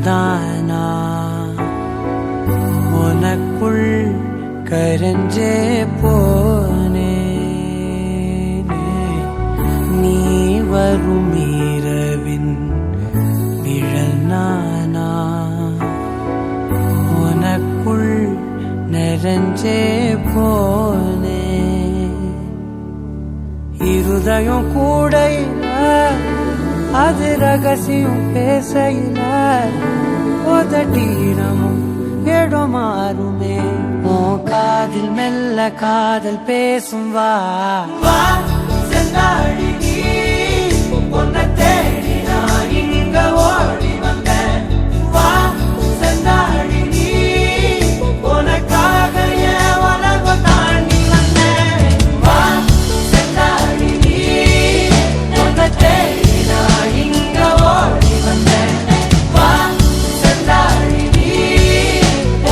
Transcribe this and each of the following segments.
நிஜம்தானா உனக்குள் கரஞ்சே போனே நீ வரும் இரவின் நிழல் நானா உனக்குள் நிறைஞ்சே போனே இருதயம் கூடையில அது ரகசியம் பேசையில உதட்டீரமும் இடம் மாறுமே உன் காதில் மெல்ல காதல் பேசும் வா செந்தாழி நீ உன்னை தேடி நான் இங்க ஓடி வந்தேன் வா செந்தாழி நீ உனக்காக என் உலகம் தாண்டி வந்தேன் வா செந்தாழி நீ உன்னை தேடி நான் இங்க ஓடி வந்தேன் வா செந்தாழி நீ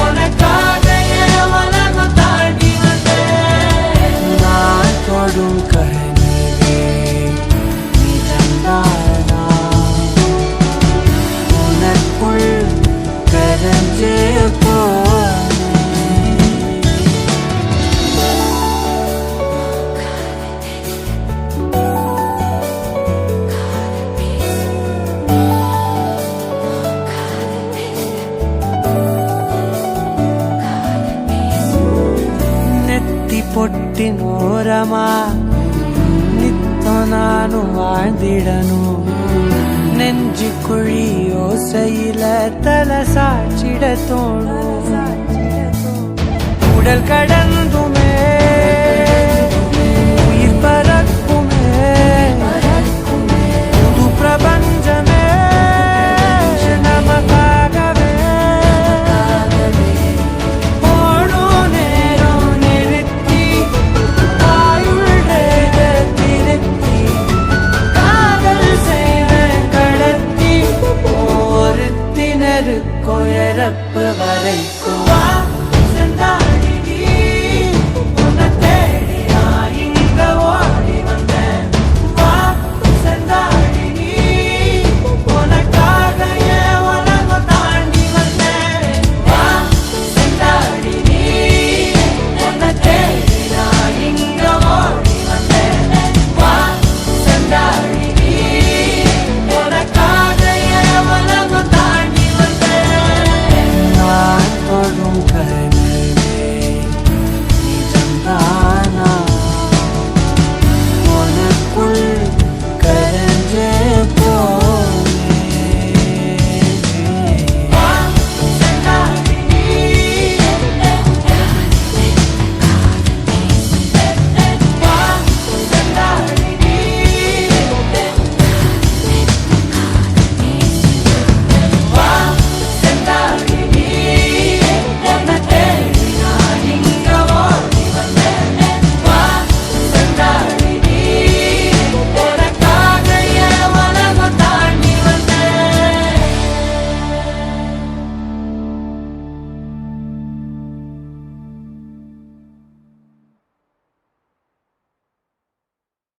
உனக்காக என் உலகம் தாண்டி வந்தேன் நான் தொடும் கனவே நிஜம்தானா உனக்குள் கரஞ்சே போனே நெத்தி பொட்டினோரமா நித்தம் நானும் வாழ்ந்திடணும் நெஞ்சு குழி யோசையில தலை சாட்சிட தோணும் உடல் கடந்தும்